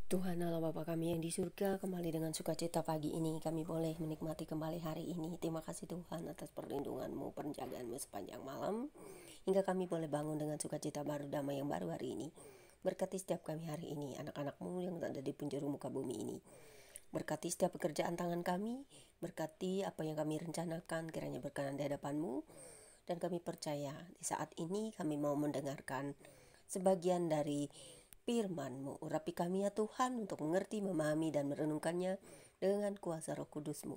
Tuhan Allah Bapa kami yang di surga, kembali dengan sukacita pagi ini kami boleh menikmati kembali hari ini. Terima kasih Tuhan atas perlindungan-Mu, penjagaanmu sepanjang malam, hingga kami boleh bangun dengan sukacita baru, damai yang baru hari ini. Berkati setiap kami hari ini, anak-anak-Mu yang ada di penjuru muka bumi ini. Berkati setiap pekerjaan tangan kami, berkati apa yang kami rencanakan, kiranya berkenan di hadapan-Mu. Dan kami percaya di saat ini kami mau mendengarkan sebagian dari firman-Mu. Urapi kami ya Tuhan untuk mengerti, memahami, dan merenungkannya dengan kuasa Roh Kudus-Mu.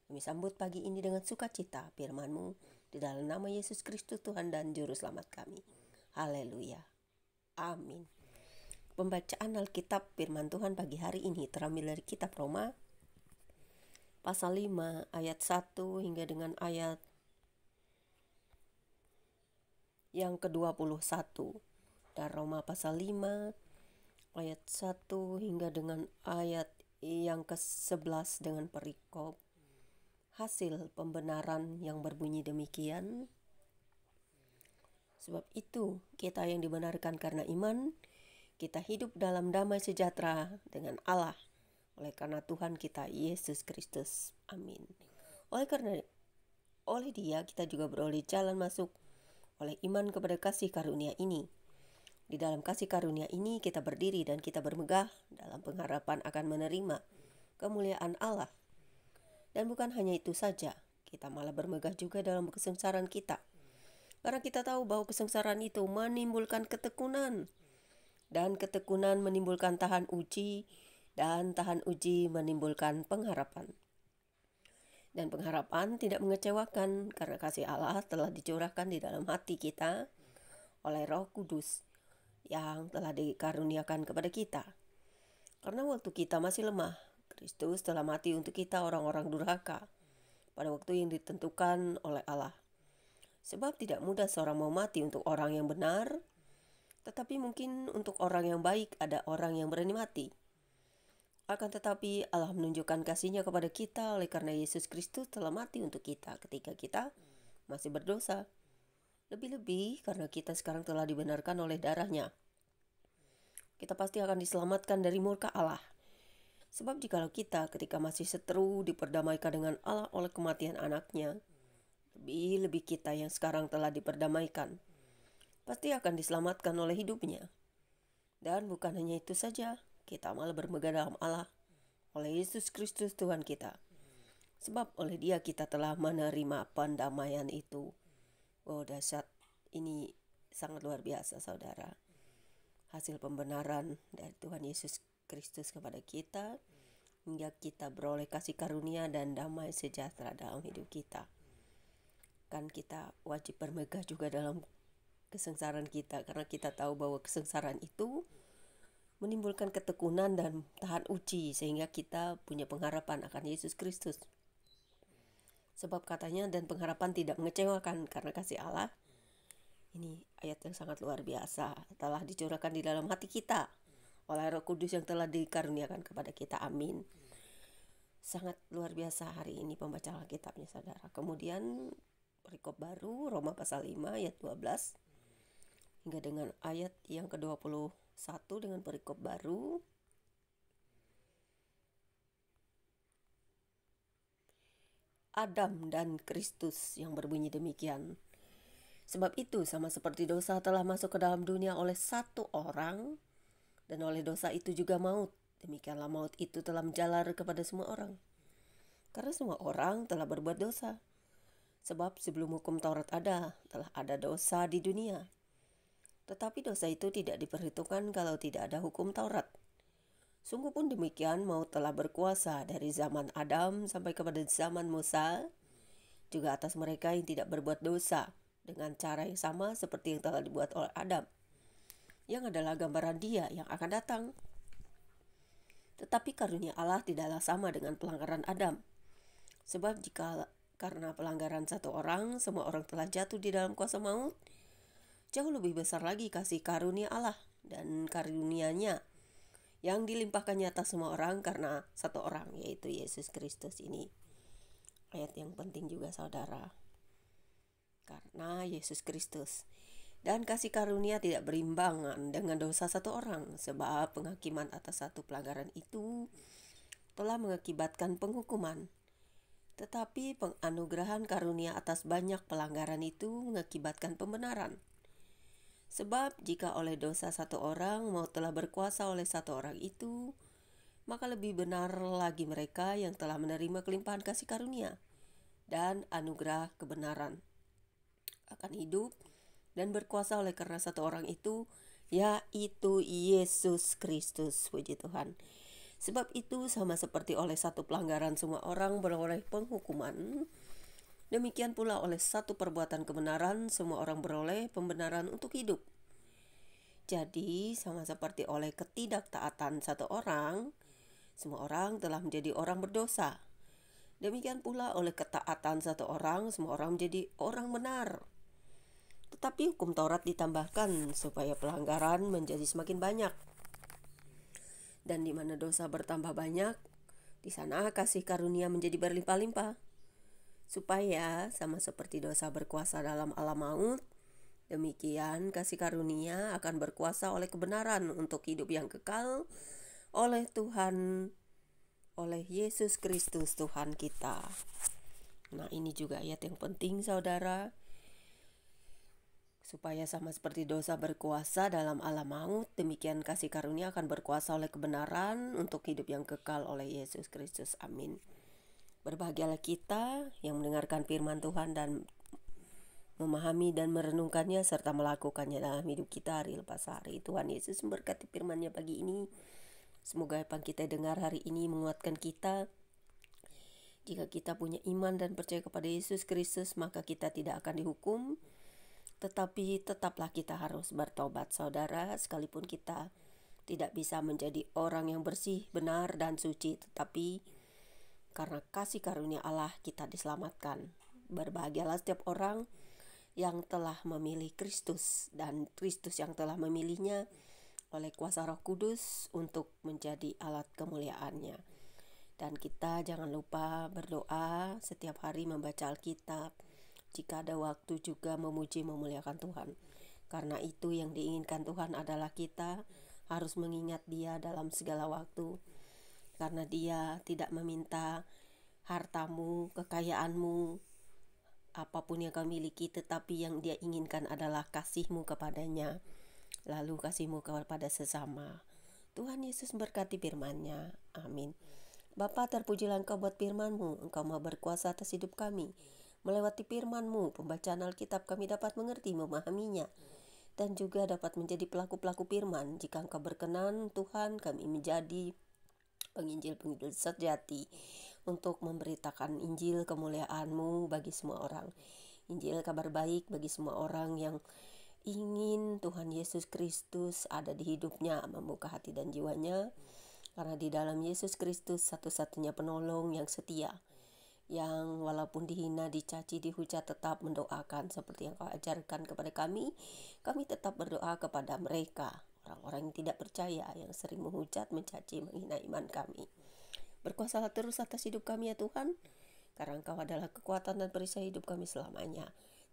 Kami sambut pagi ini dengan sukacita firman-Mu di dalam nama Yesus Kristus Tuhan dan Juru Selamat kami. Haleluya. Amin. Pembacaan Alkitab firman Tuhan pagi hari ini terambil dari kitab Roma pasal 5 ayat 1 hingga dengan ayat yang ke-21. Dan Roma pasal 5 ayat 1 hingga dengan ayat yang ke-11 dengan perikop hasil pembenaran yang berbunyi demikian. Sebab itu kita yang dibenarkan karena iman, kita hidup dalam damai sejahtera dengan Allah oleh karena Tuhan kita Yesus Kristus. Amin. Oleh Dia kita juga beroleh jalan masuk oleh iman kepada kasih karunia ini. Di dalam kasih karunia ini kita berdiri dan kita bermegah dalam pengharapan akan menerima kemuliaan Allah. Dan bukan hanya itu saja, kita malah bermegah juga dalam kesengsaraan kita. Karena kita tahu bahwa kesengsaraan itu menimbulkan ketekunan. Dan ketekunan menimbulkan tahan uji, dan tahan uji menimbulkan pengharapan. Dan pengharapan tidak mengecewakan karena kasih Allah telah dicurahkan di dalam hati kita oleh Roh Kudus yang telah dikaruniakan kepada kita. Karena waktu kita masih lemah, Kristus telah mati untuk kita orang-orang durhaka pada waktu yang ditentukan oleh Allah. Sebab tidak mudah seorang mau mati untuk orang yang benar, tetapi mungkin untuk orang yang baik ada orang yang berani mati. Akan tetapi Allah menunjukkan kasih-Nya kepada kita oleh karena Yesus Kristus telah mati untuk kita ketika kita masih berdosa. Lebih-lebih karena kita sekarang telah dibenarkan oleh darah-Nya, kita pasti akan diselamatkan dari murka Allah. Sebab jikalau kita ketika masih seteru diperdamaikan dengan Allah oleh kematian anaknya, lebih-lebih kita yang sekarang telah diperdamaikan pasti akan diselamatkan oleh hidupnya. Dan bukan hanya itu saja, kita malah bermegah dalam Allah oleh Yesus Kristus Tuhan kita. Sebab oleh Dia kita telah menerima pendamaian itu. Oh dahsyat, ini sangat luar biasa saudara. Hasil pembenaran dari Tuhan Yesus Kristus kepada kita, hingga kita beroleh kasih karunia dan damai sejahtera dalam hidup kita. Kan kita wajib bermegah juga dalam kesengsaraan kita, karena kita tahu bahwa kesengsaraan itu menimbulkan ketekunan dan tahan uji, sehingga kita punya pengharapan akan Yesus Kristus. Sebab katanya, dan pengharapan tidak mengecewakan karena kasih Allah. Ini ayat yang sangat luar biasa, telah dicurahkan di dalam hati kita oleh Roh Kudus yang telah dikaruniakan kepada kita. Amin. Sangat luar biasa hari ini pembacaan Alkitabnya saudara. Kemudian perikop baru Roma pasal 5 ayat 12 hingga dengan ayat yang ke-21 dengan perikop baru. Adam dan Kristus yang berbunyi demikian. Sebab itu sama seperti dosa telah masuk ke dalam dunia oleh satu orang, dan oleh dosa itu juga maut, demikianlah maut itu telah menjalar kepada semua orang. Karena semua orang telah berbuat dosa. Sebab sebelum hukum Taurat ada, telah ada dosa di dunia. Tetapi dosa itu tidak diperhitungkan kalau tidak ada hukum Taurat. Sungguh pun demikian, maut telah berkuasa dari zaman Adam sampai kepada zaman Musa, juga atas mereka yang tidak berbuat dosa, dengan cara yang sama seperti yang telah dibuat oleh Adam, yang adalah gambaran Dia yang akan datang. Tetapi karunia Allah tidaklah sama dengan pelanggaran Adam. Sebab jika karena pelanggaran satu orang, semua orang telah jatuh di dalam kuasa maut, jauh lebih besar lagi kasih karunia Allah dan karunia-Nya yang dilimpahkannya atas semua orang karena satu orang, yaitu Yesus Kristus. Ini ayat yang penting juga saudara. Karena Yesus Kristus Dan kasih karunia tidak berimbangan dengan dosa satu orang, sebab penghakiman atas satu pelanggaran itu telah mengakibatkan penghukuman. Tetapi penganugerahan karunia atas banyak pelanggaran itu mengakibatkan pembenaran. Sebab jika oleh dosa satu orang maut telah berkuasa oleh satu orang itu, maka lebih benar lagi mereka yang telah menerima kelimpahan kasih karunia dan anugerah kebenaran akan hidup dan berkuasa oleh karena satu orang itu, yaitu Yesus Kristus. Puji Tuhan. Sebab itu sama seperti oleh satu pelanggaran semua orang beroleh penghukuman, demikian pula oleh satu perbuatan kebenaran semua orang beroleh pembenaran untuk hidup. Jadi sama seperti oleh ketidaktaatan satu orang, semua orang telah menjadi orang berdosa. Demikian pula oleh ketaatan satu orang, semua orang menjadi orang benar. Tetapi hukum Taurat ditambahkan supaya pelanggaran menjadi semakin banyak. Dan di mana dosa bertambah banyak, di sana kasih karunia menjadi berlimpah-limpah. Supaya sama seperti dosa berkuasa dalam alam maut, demikian kasih karunia akan berkuasa oleh kebenaran untuk hidup yang kekal oleh Tuhan, oleh Yesus Kristus Tuhan kita. Nah, ini juga ayat yang penting, saudara. Supaya sama seperti dosa berkuasa dalam alam maut, demikian kasih karunia akan berkuasa oleh kebenaran untuk hidup yang kekal oleh Yesus Kristus. Amin. Berbahagialah kita yang mendengarkan firman Tuhan dan memahami dan merenungkannya serta melakukannya dalam hidup kita hari lepas hari. Tuhan Yesus memberkati firman-Nya pagi ini. Semoga apa yang kita dengar hari ini menguatkan kita. Jika kita punya iman dan percaya kepada Yesus Kristus, maka kita tidak akan dihukum. Tetapi tetaplah kita harus bertobat, saudara, sekalipun kita tidak bisa menjadi orang yang bersih, benar, dan suci, tetapi karena kasih karunia Allah kita diselamatkan. Berbahagialah setiap orang yang telah memilih Kristus dan Kristus yang telah memilihnya oleh kuasa Roh Kudus untuk menjadi alat kemuliaan-Nya. Dan kita jangan lupa berdoa setiap hari, membaca Alkitab. Jika ada waktu juga memuji memuliakan Tuhan. Karena itu yang diinginkan Tuhan adalah kita harus mengingat Dia dalam segala waktu. Karena Dia tidak meminta hartamu, kekayaanmu, apapun yang kau miliki, tetapi yang Dia inginkan adalah kasih-Mu kepadanya, lalu kasih-Mu kepada sesama. Tuhan Yesus berkati firman-Nya. Amin. Bapa, terpujilah Engkau buat firman-Mu. Engkau mau berkuasa atas hidup kami. Melewati firman-Mu, pembacaan Alkitab kami dapat mengerti, memahaminya, dan juga dapat menjadi pelaku-pelaku firman. Jika Engkau berkenan, Tuhan, kami menjadi penginjil-penginjil sejati untuk memberitakan Injil kemuliaan-Mu bagi semua orang. Injil kabar baik bagi semua orang yang ingin Tuhan Yesus Kristus ada di hidupnya, membuka hati dan jiwanya. Karena di dalam Yesus Kristus satu-satunya penolong yang setia, yang walaupun dihina, dicaci, dihujat tetap mendoakan seperti yang Kau ajarkan kepada kami. Kami tetap berdoa kepada mereka, orang-orang yang tidak percaya, yang sering menghujat, mencaci, menghina iman kami. Berkuasalah terus atas hidup kami ya Tuhan, karena Engkau adalah kekuatan dan perisai hidup kami selamanya.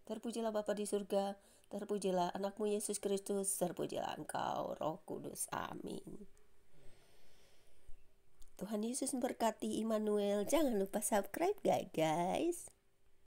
Terpujilah Bapa di surga, terpujilah anak-Mu Yesus Kristus, terpujilah Engkau Roh Kudus. Amin. Tuhan Yesus memberkati. Immanuel. Jangan lupa subscribe guys.